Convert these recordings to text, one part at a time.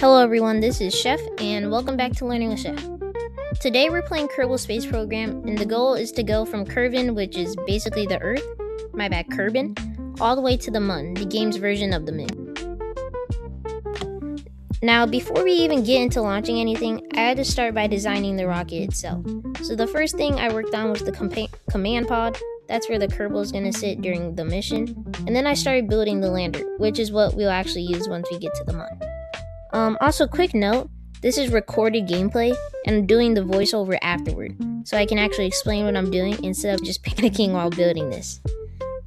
Hello everyone, this is Chef, and welcome back to Learning with Chef. Today we're playing Kerbal Space Program, and the goal is to go from Kerbin, which is basically the Earth, Kerbin, all the way to the MUN, the game's version of the moon. Now, before we even get into launching anything, I had to start by designing the rocket itself. So the first thing I worked on was the command pod. That's where the Kerbal is going to sit during the mission. And then I started building the lander, which is what we'll actually use once we get to the MUN. Also, quick note, this is recorded gameplay, and I'm doing the voiceover afterward, so I can actually explain what I'm doing instead of just panicking while building this.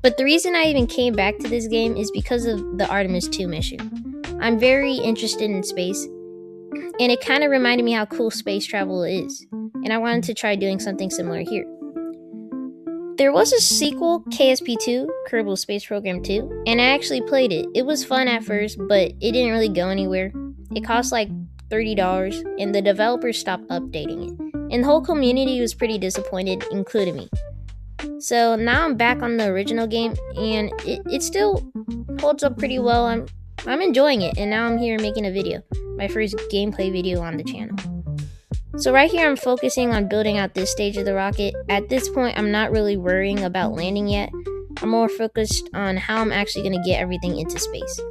But the reason I even came back to this game is because of the Artemis 2 mission. I'm very interested in space, and it kind of reminded me how cool space travel is, and I wanted to try doing something similar here. There was a sequel, KSP 2, Kerbal Space Program 2, and I actually played it. It was fun at first, but it didn't really go anywhere. It cost like $30, and the developers stopped updating it. And the whole community was pretty disappointed, including me. So now I'm back on the original game, and it still holds up pretty well. I'm enjoying it, and now I'm here making a video, my first gameplay video on the channel. So right here I'm focusing on building out this stage of the rocket. At this point I'm not really worrying about landing yet. I'm more focused on how I'm actually going to get everything into space.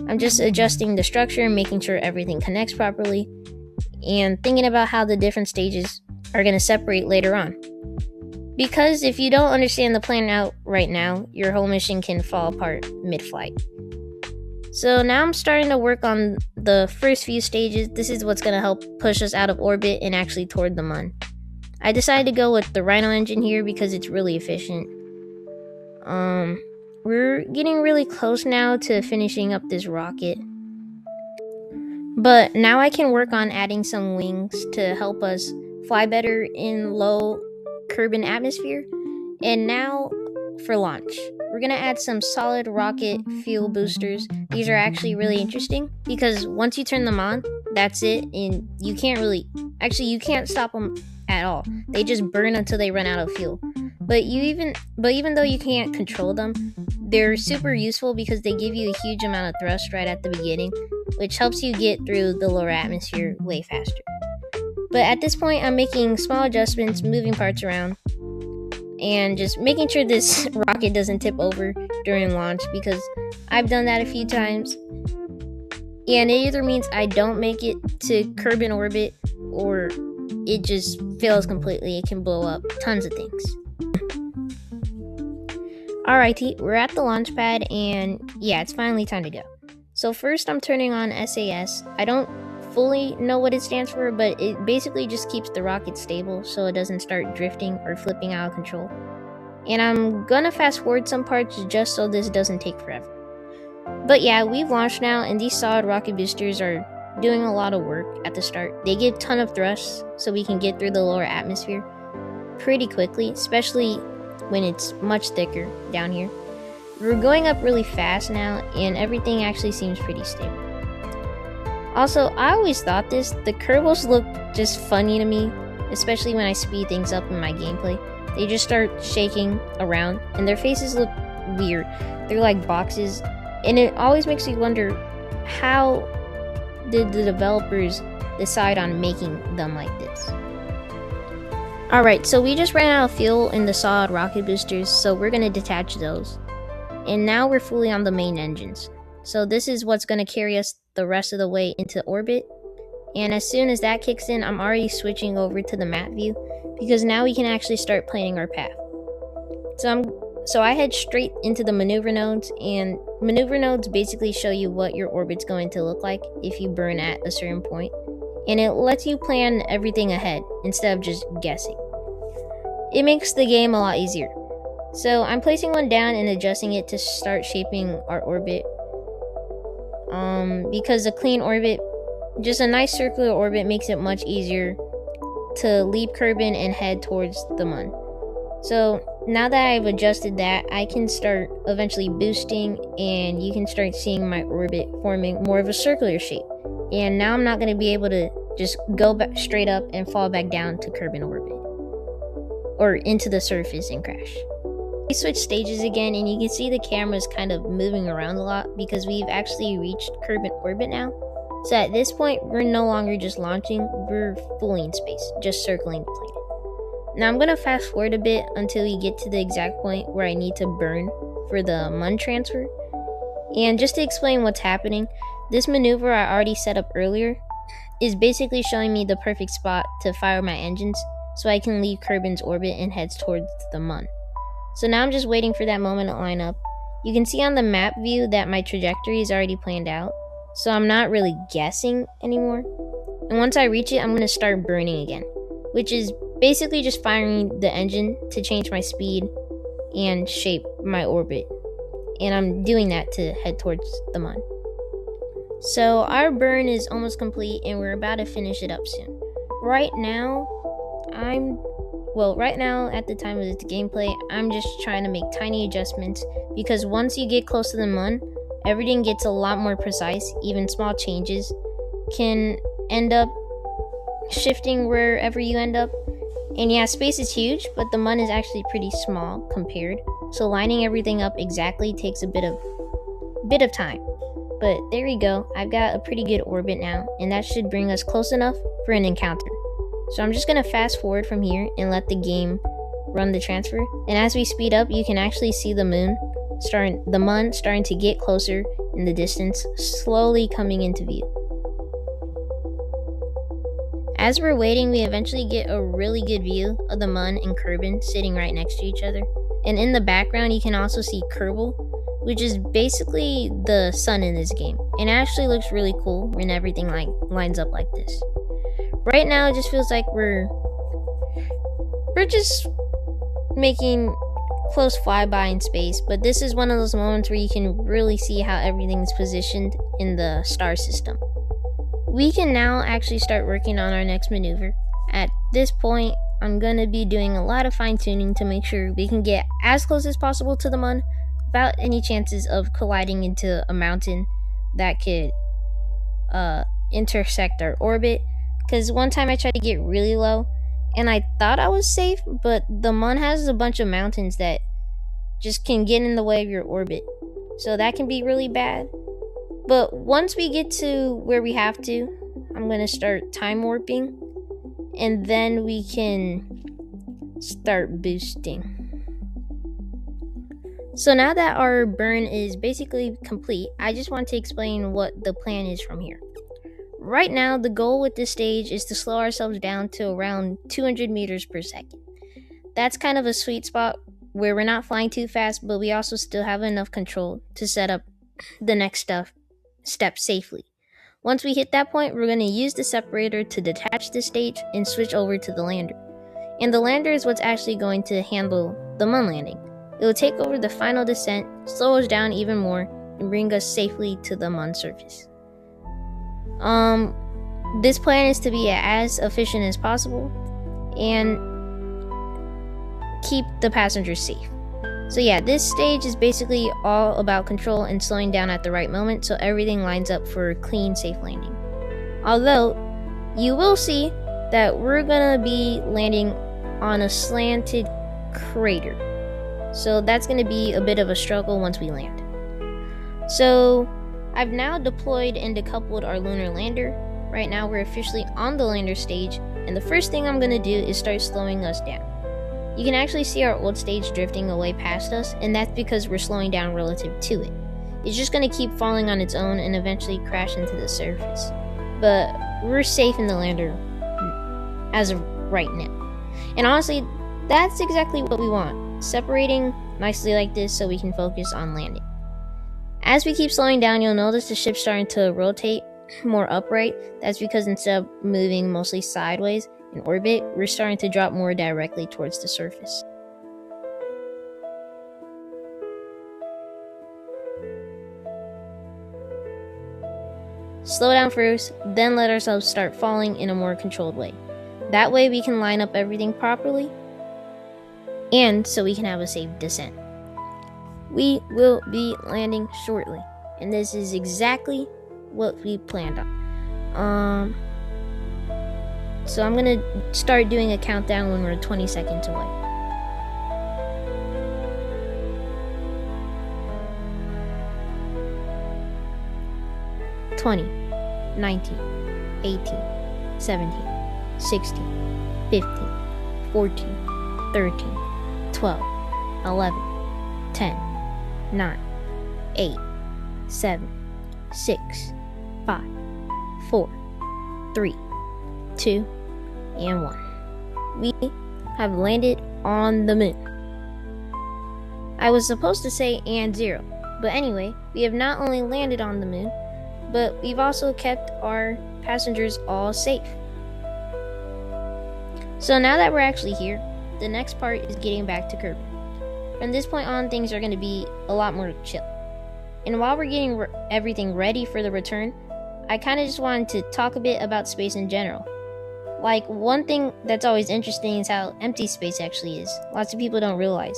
I'm just adjusting the structure, making sure everything connects properly, and thinking about how the different stages are going to separate later on. Because if you don't understand the plan out right now, your whole mission can fall apart mid-flight. So now I'm starting to work on the first few stages. This is what's going to help push us out of orbit and actually toward the MUN. I decided to go with the Rhino engine here because it's really efficient. We're getting really close now to finishing up this rocket. But now I can work on adding some wings to help us fly better in low Kerbin atmosphere. And now for launch. We're going to add some solid rocket fuel boosters. These are actually really interesting because once you turn them on, that's it, and you can't stop them at all. They just burn until they run out of fuel. But even though you can't control them, they're super useful because they give you a huge amount of thrust right at the beginning, which helps you get through the lower atmosphere way faster. But at this point, I'm making small adjustments, moving parts around, and just making sure this rocket doesn't tip over during launch because I've done that a few times. And it either means I don't make it to Kerbin orbit or it just fails completely. It can blow up tons of things. Alrighty, we're at the launch pad, and yeah, it's finally time to go. So first I'm turning on SAS. I don't fully know what it stands for, but it basically just keeps the rocket stable so it doesn't start drifting or flipping out of control. And I'm gonna fast forward some parts just so this doesn't take forever. But yeah, we've launched now, and these solid rocket boosters are doing a lot of work at the start. They give a ton of thrust so we can get through the lower atmosphere pretty quickly, especially when it's much thicker down here. We're going up really fast now, and everything actually seems pretty stable. Also, I always thought the Kerbals look just funny to me, especially when I speed things up in my gameplay. They just start shaking around, and their faces look weird. They're like boxes, and it always makes me wonder, how did the developers decide on making them like this? Alright, so we just ran out of fuel in the solid rocket boosters, so we're going to detach those. And now we're fully on the main engines. So this is what's going to carry us the rest of the way into orbit. And as soon as that kicks in, I'm already switching over to the map view because now we can actually start planning our path. So I head straight into the maneuver nodes, and maneuver nodes basically show you what your orbit's going to look like if you burn at a certain point. And it lets you plan everything ahead instead of just guessing. It makes the game a lot easier. So I'm placing one down and adjusting it to start shaping our orbit. Because a clean orbit, just a nice circular orbit, makes it much easier to leave Kerbin and head towards the MUN. So now that I've adjusted that, I can start eventually boosting, and you can start seeing my orbit forming more of a circular shape. And now I'm not going to be able to just go back straight up and fall back down to Kerbin orbit or into the surface and crash. We switch stages again, and you can see the camera's kind of moving around a lot because we've actually reached Kerbin orbit now. So at this point, we're no longer just launching, we're fully in space, just circling the planet. Now I'm going to fast forward a bit until we get to the exact point where I need to burn for the MUN transfer. And just to explain what's happening, this maneuver I already set up earlier is basically showing me the perfect spot to fire my engines so I can leave Kerbin's orbit and heads towards the MUN. So now I'm just waiting for that moment to line up. You can see on the map view that my trajectory is already planned out, so I'm not really guessing anymore. And once I reach it, I'm going to start burning again, which is basically just firing the engine to change my speed and shape my orbit. And I'm doing that to head towards the MUN. So our burn is almost complete and we're about to finish it up soon. Right now at the time of this gameplay, I'm just trying to make tiny adjustments because once you get close to the MUN, everything gets a lot more precise. Even small changes can end up shifting wherever you end up. And yeah, space is huge, but the MUN is actually pretty small compared. So lining everything up exactly takes a bit of time. But there we go. I've got a pretty good orbit now, and that should bring us close enough for an encounter. So I'm just going to fast forward from here and let the game run the transfer. And as we speed up, you can actually see the MUN starting to get closer in the distance, slowly coming into view. As we're waiting, we eventually get a really good view of the MUN and Kerbin sitting right next to each other. And in the background, you can also see Kerbal, which is basically the sun in this game. And it actually looks really cool when everything lines up like this. Right now, it just feels like we're just making close flyby in space, but this is one of those moments where you can really see how everything's positioned in the star system. We can now actually start working on our next maneuver. At this point, I'm going to be doing a lot of fine-tuning to make sure we can get as close as possible to the MUN without any chances of colliding into a mountain that could intersect our orbit. Because one time I tried to get really low and I thought I was safe, but the MUN has a bunch of mountains that just can get in the way of your orbit. So that can be really bad. But once we get to where we have to, I'm going to start time warping and then we can start boosting. So now that our burn is basically complete, I just want to explain what the plan is from here. Right now, the goal with this stage is to slow ourselves down to around 200 meters per second. That's kind of a sweet spot where we're not flying too fast, but we also still have enough control to set up the next step safely. Once we hit that point, we're going to use the separator to detach the stage and switch over to the lander. And the lander is what's actually going to handle the MUN landing. It will take over the final descent, slow us down even more, and bring us safely to the MUN surface. This plan is to be as efficient as possible and keep the passengers safe. So yeah, this stage is basically all about control and slowing down at the right moment so everything lines up for a clean, safe landing. Although, you will see that we're gonna be landing on a slanted crater. So that's gonna be a bit of a struggle once we land. So I've now deployed and decoupled our lunar lander. Right now we're officially on the lander stage, and the first thing I'm gonna do is start slowing us down. You can actually see our old stage drifting away past us, and that's because we're slowing down relative to it. It's just gonna keep falling on its own and eventually crash into the surface. But we're safe in the lander as of right now. And honestly, that's exactly what we want. Separating nicely like this so we can focus on landing. As we keep slowing down, you'll notice the ship's starting to rotate more upright. That's because instead of moving mostly sideways in orbit, we're starting to drop more directly towards the surface. Slow down first, then let ourselves start falling in a more controlled way. That way we can line up everything properly, and so we can have a safe descent. We will be landing shortly, and this is exactly what we planned on. So I'm gonna start doing a countdown when we're 20 seconds away. 20, 19, 18, 17, 16, 15, 14, 13, 12, 11, 10, 9, 8, 7, 6, 5, 4, 3, 2, and 1. We have landed on the moon. I was supposed to say and 0, but anyway, we have not only landed on the moon, but we've also kept our passengers all safe. So now that we're actually here, the next part is getting back to Kerbin. From this point on, things are going to be a lot more chill. And while we're getting everything ready for the return, I kind of just wanted to talk a bit about space in general. Like, one thing that's always interesting is how empty space actually is. Lots of people don't realize.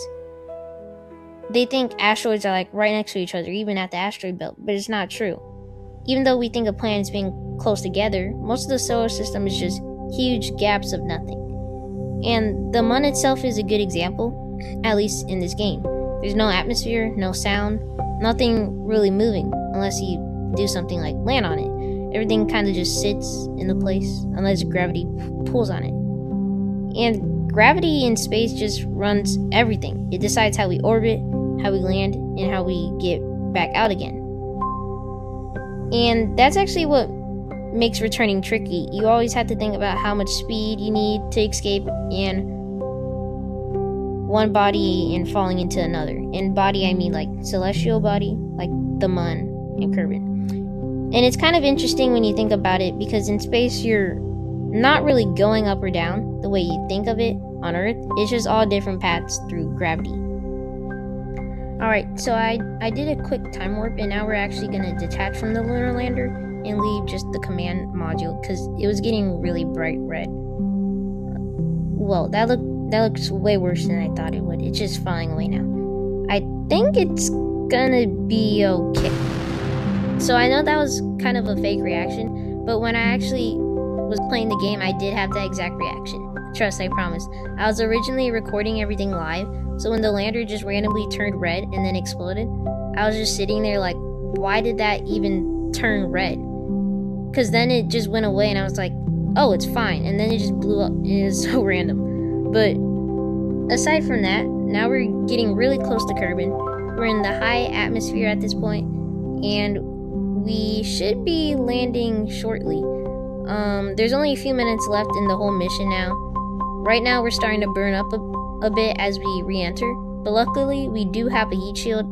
They think asteroids are like right next to each other, even at the asteroid belt, but it's not true. Even though we think of planets being close together, most of the solar system is just huge gaps of nothing. And the MUN itself is a good example, at least in this game. There's no atmosphere, no sound, nothing really moving unless you do something like land on it. Everything kind of just sits in the place unless gravity pulls on it. And gravity in space just runs everything. It decides how we orbit, how we land, and how we get back out again. And that's actually what makes returning tricky. You always have to think about how much speed you need to escape in one body and falling into another. And body, I mean like celestial body, like the MUN and Kerbin. And it's kind of interesting when you think about it, because in space you're not really going up or down the way you think of it on Earth. It's just all different paths through gravity. Alright, so I did a quick time warp, and now we're actually going to detach from the lunar lander and leave just the command module, because it was getting really bright red. Well, that looks way worse than I thought it would. It's just flying away now. I think it's gonna be okay. So I know that was kind of a fake reaction, but when I actually was playing the game, I did have that exact reaction. Trust, I promise. I was originally recording everything live, so when the lander just randomly turned red and then exploded, I was just sitting there like, why did that even turn red? Because then it just went away and I was like, oh, it's fine. And then it just blew up. It is so random. But aside from that, now we're getting really close to Kerbin. We're in the high atmosphere at this point, and we should be landing shortly. There's only a few minutes left in the whole mission now. Right now we're starting to burn up a bit as we re-enter, but luckily we do have a heat shield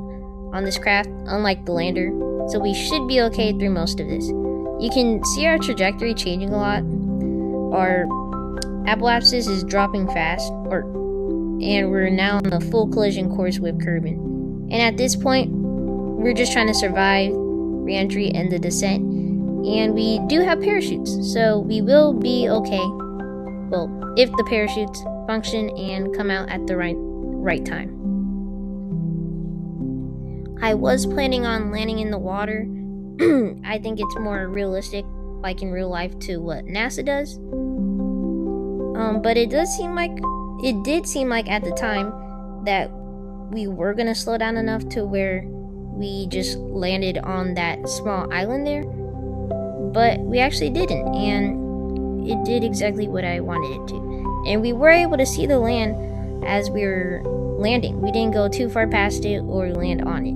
on this craft, unlike the lander, so we should be okay through most of this. You can see our trajectory changing a lot. Our apoapsis is dropping fast, and we're now on a full collision course with Kerbin. And at this point, we're just trying to survive re-entry and the descent, and we do have parachutes, so we will be okay. Well, if the parachutes function and come out at the right time. I was planning on landing in the water. I think it's more realistic, like in real life, to what NASA does. But it did seem like at the time that we were gonna slow down enough to where we just landed on that small island there. But we actually didn't, and it did exactly what I wanted it to. And we were able to see the land as we were landing. We didn't go too far past it or land on it.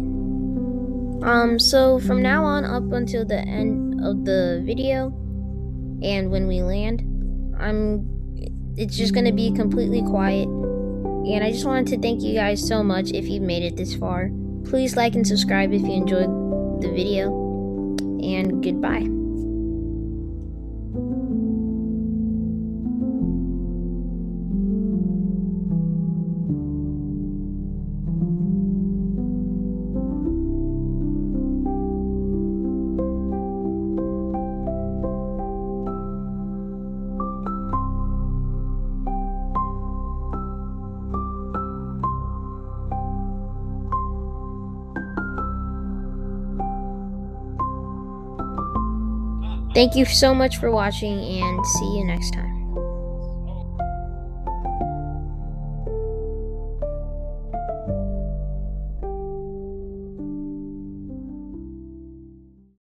So from now on up until the end of the video, and when we land, it's just gonna be completely quiet. And I just wanted to thank you guys so much if you've made it this far. Please like and subscribe if you enjoyed the video, and goodbye. Thank you so much for watching, and see you next time.